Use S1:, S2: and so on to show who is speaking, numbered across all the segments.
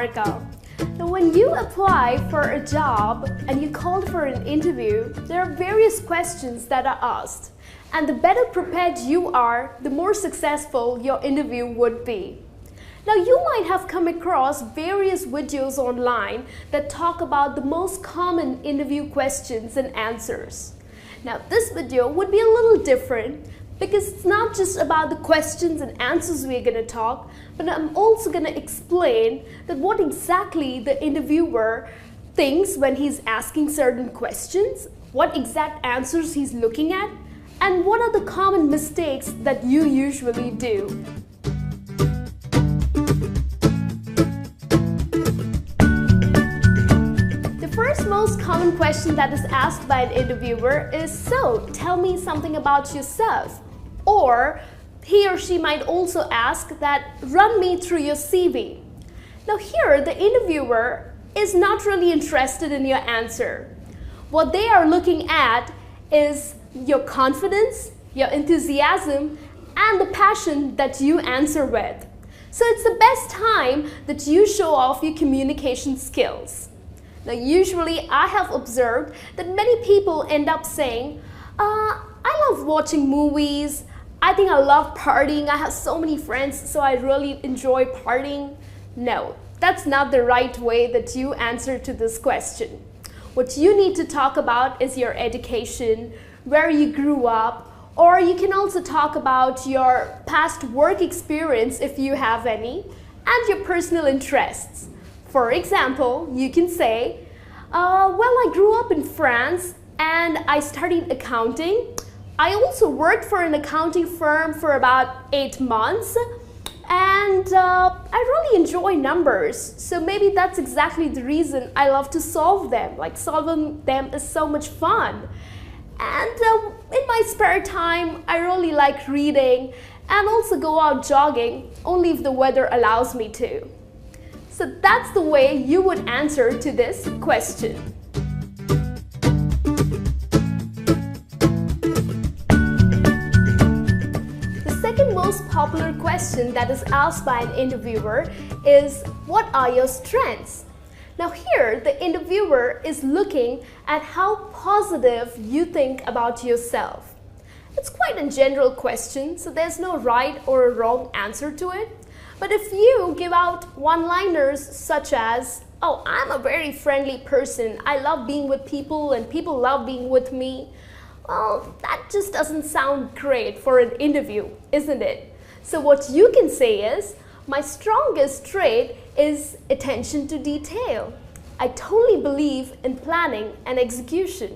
S1: Niharika. Now, when you apply for a job and you called for an interview, there are various questions that are asked. And the better prepared you are, the more successful your interview would be. Now, you might have come across various videos online that talk about the most common interview questions and answers. Now, this video would be a little different because it's not just about the questions and answers we're going to talk, but I'm also going to explain that what exactly the interviewer thinks when he's asking certain questions, what exact answers he's looking at, and what are the common mistakes that you usually do. The first most common question that is asked by an interviewer is, "So, tell me something about yourself." Or he or she might also ask that, "Run me through your CV." Now here, the interviewer is not really interested in your answer. What they are looking at is your confidence, your enthusiasm, and the passion that you answer with. So it's the best time that you show off your communication skills. Now usually I have observed that many people end up saying, I love watching movies, I think I love partying, I have so many friends, so I really enjoy partying. No, that's not the right way that you answer to this question. What you need to talk about is your education, where you grew up, or you can also talk about your past work experience if you have any, and your personal interests. For example, you can say, well, I grew up in France and I studied accounting. I also worked for an accounting firm for about 8 months, and I really enjoy numbers. So maybe that's exactly the reason I love to solve them. Like, solving them is so much fun. And in my spare time, I really like reading and also go out jogging, only if the weather allows me to. So that's the way you would answer to this question. The second most popular question that is asked by an interviewer is, "What are your strengths?" Now here, the interviewer is looking at how positive you think about yourself. It's quite a general question, so there's no right or a wrong answer to it. But if you give out one-liners such as, "Oh, I'm a very friendly person, I love being with people and people love being with me," well, that just doesn't sound great for an interview, isn't it? So what you can say is, "My strongest trait is attention to detail. I totally believe in planning and execution.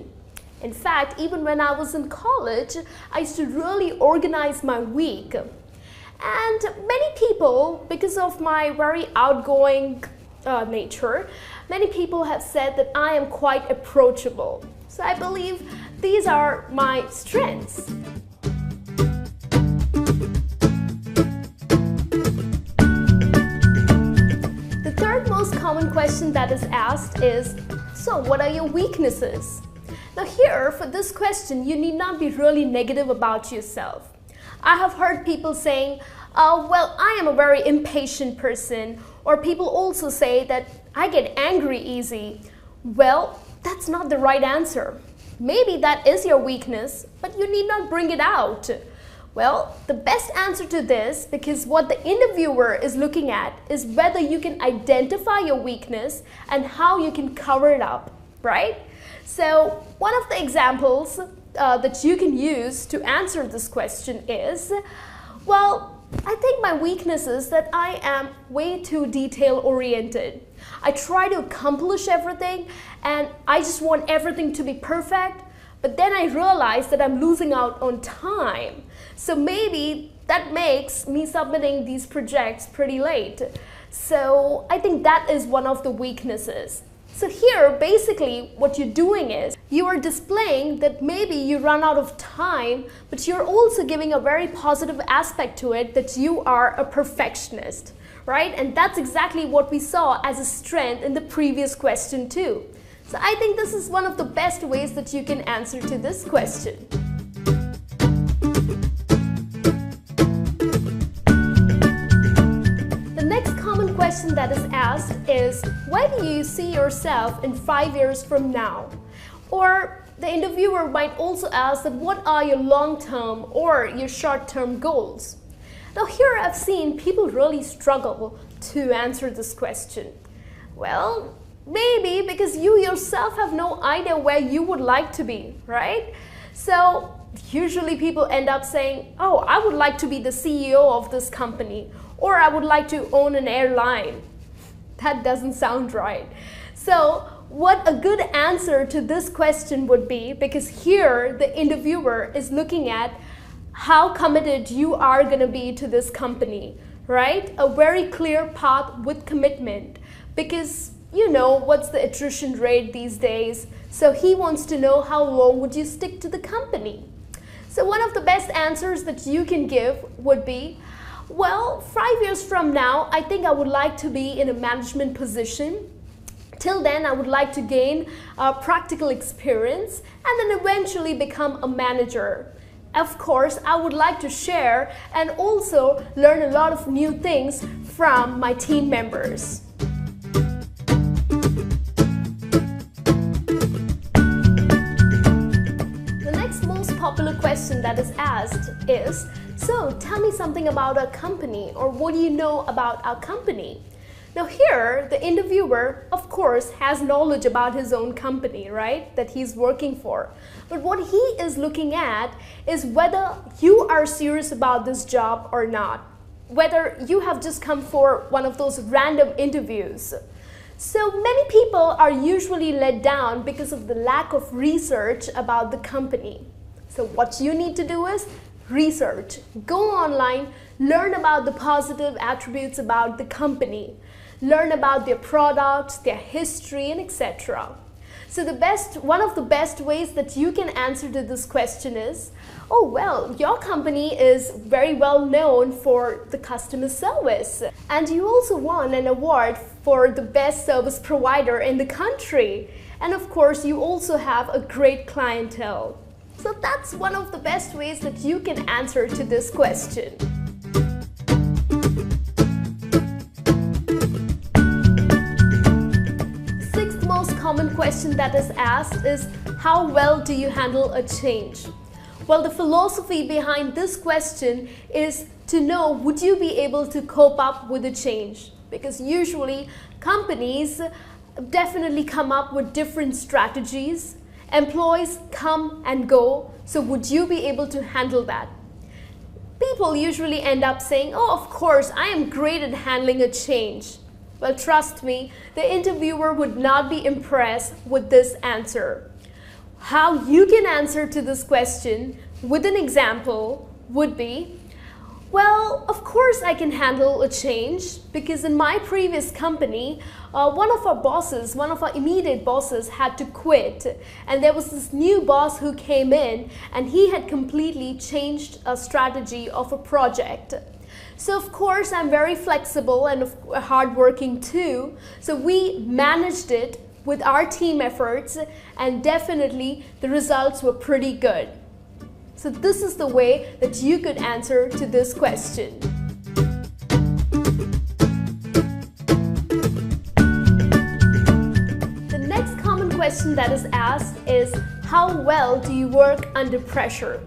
S1: In fact, even when I was in college, I used to really organize my week. And many people, because of my very outgoing nature, many people have said that I am quite approachable. So I believe these are my strengths." The third most common question that is asked is, "So what are your weaknesses?" Now here, for this question, you need not be really negative about yourself. I have heard people saying, well, I am a very impatient person, or people also say that I get angry easy. Well, that's not the right answer. Maybe that is your weakness, but you need not bring it out. Well, the best answer to this, because what the interviewer is looking at is whether you can identify your weakness and how you can cover it up, right? So one of the examples that you can use to answer this question is, well, I think my weakness is that I am way too detail-oriented. I try to accomplish everything and I just want everything to be perfect, but then I realize that I'm losing out on time. So maybe that makes me submitting these projects pretty late. So I think that is one of the weaknesses. So here, basically, what you're doing is you are displaying that maybe you run out of time, but you're also giving a very positive aspect to it, that you are a perfectionist, right? And that's exactly what we saw as a strength in the previous question too. So I think this is one of the best ways that you can answer to this question. question that is asked is, where do you see yourself in 5 years from now? Or the interviewer might also ask that what are your long-term or your short-term goals? Now here I've seen people really struggle to answer this question. Well, maybe because you yourself have no idea where you would like to be, right? So usually people end up saying, oh, I would like to be the CEO of this company, or I would like to own an airline. That doesn't sound right. So what a good answer to this question would be, because here the interviewer is looking at how committed you are going to be to this company, right? A very clear path with commitment, because you know what's the attrition rate these days. So he wants to know how long would you stick to the company. So one of the best answers that you can give would be, well, 5 years from now, I think I would like to be in a management position. Till then, I would like to gain practical experience and then eventually become a manager. Of course, I would like to share and also learn a lot of new things from my team members. The next most popular question that is asked is, so tell me something about our company, or what do you know about our company? Now here, the interviewer, of course, has knowledge about his own company, right, that he's working for. But what he is looking at is whether you are serious about this job or not, whether you have just come for one of those random interviews. So many people are usually let down because of the lack of research about the company. So what you need to do is research. Go online, learn about the positive attributes about the company. Learn about their products, their history, and etc. So one of the best ways that you can answer to this question is, oh well, your company is very well known for the customer service, and you also won an award for the best service provider in the country. And of course, you also have a great clientele. So that's one of the best ways that you can answer to this question. Common question that is asked is, how well do you handle a change? Well, the philosophy behind this question is to know, would you be able to cope up with a change? Because usually companies definitely come up with different strategies. Employees come and go. So would you be able to handle that? People usually end up saying, oh, of course, I am great at handling a change. Well, trust me, the interviewer would not be impressed with this answer. How you can answer to this question with an example would be, well, of course I can handle a change, because in my previous company, one of our immediate bosses had to quit, and there was this new boss who came in, and he had completely changed a strategy of a project. So of course I'm very flexible and hardworking too. So we managed it with our team efforts, and definitely the results were pretty good. So this is the way that you could answer to this question. The next common question that is asked is, how well do you work under pressure?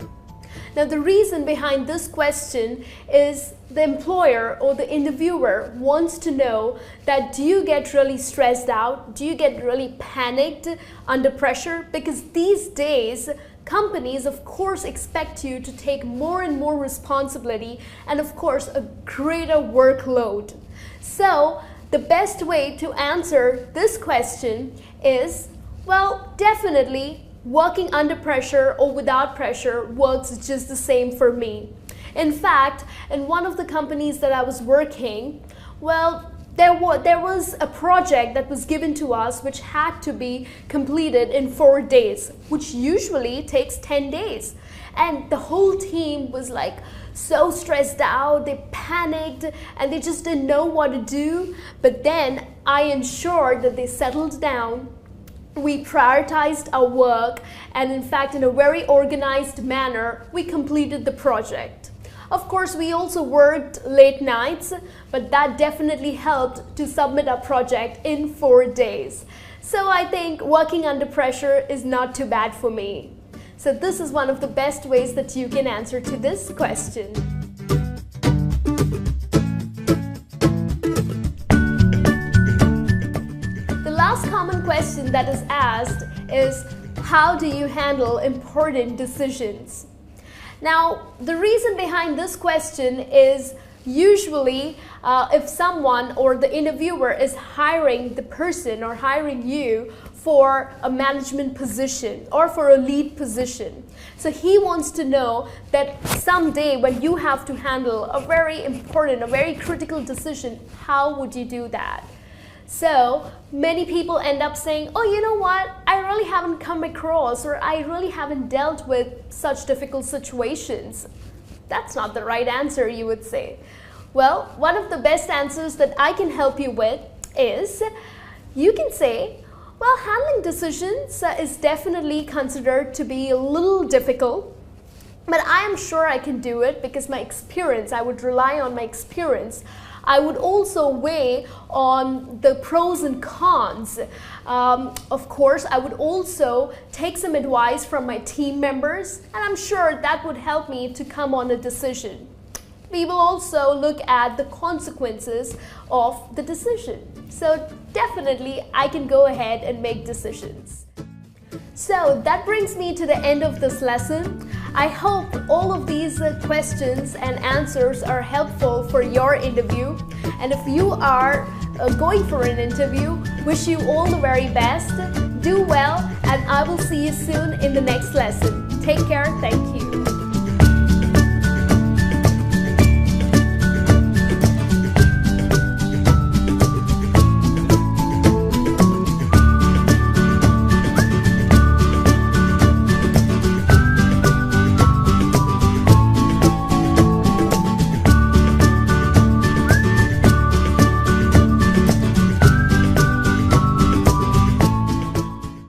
S1: Now the reason behind this question is the employer or the interviewer wants to know that, do you get really stressed out? Do you get really panicked under pressure? Because these days companies of course expect you to take more and more responsibility, and of course a greater workload. So the best way to answer this question is, well, definitely working under pressure or without pressure works just the same for me. In fact, in one of the companies that I was working, well, there was a project that was given to us which had to be completed in 4 days, which usually takes 10 days. And the whole team was like so stressed out, they panicked, and they just didn't know what to do. But then I ensured that they settled down. We prioritized our work, and in fact, in a very organized manner, we completed the project. Of course, we also worked late nights, but that definitely helped to submit our project in 4 days. So I think working under pressure is not too bad for me. So this is one of the best ways that you can answer to this question. The last common question that is asked is, how do you handle important decisions? Now, the reason behind this question is usually if someone or the interviewer is hiring the person or hiring you for a management position or for a lead position. So he wants to know that someday when you have to handle a very important, a very critical decision, how would you do that? So many people end up saying, oh, you know what, I really haven't come across, or I really haven't dealt with such difficult situations. That's not the right answer, you would say. Well, one of the best answers that I can help you with is, you can say, well, handling decisions is definitely considered to be a little difficult, but I am sure I can do it because my experience, I would rely on my experience. I would also weigh on the pros and cons. Of course, I would also take some advice from my team members, and I'm sure that would help me to come on a decision. We will also look at the consequences of the decision. So definitely, I can go ahead and make decisions. So that brings me to the end of this lesson. I hope all of these questions and answers are helpful for your interview. And if you are going for an interview, wish you all the very best. Do well, and I will see you soon in the next lesson. Take care. Thank you.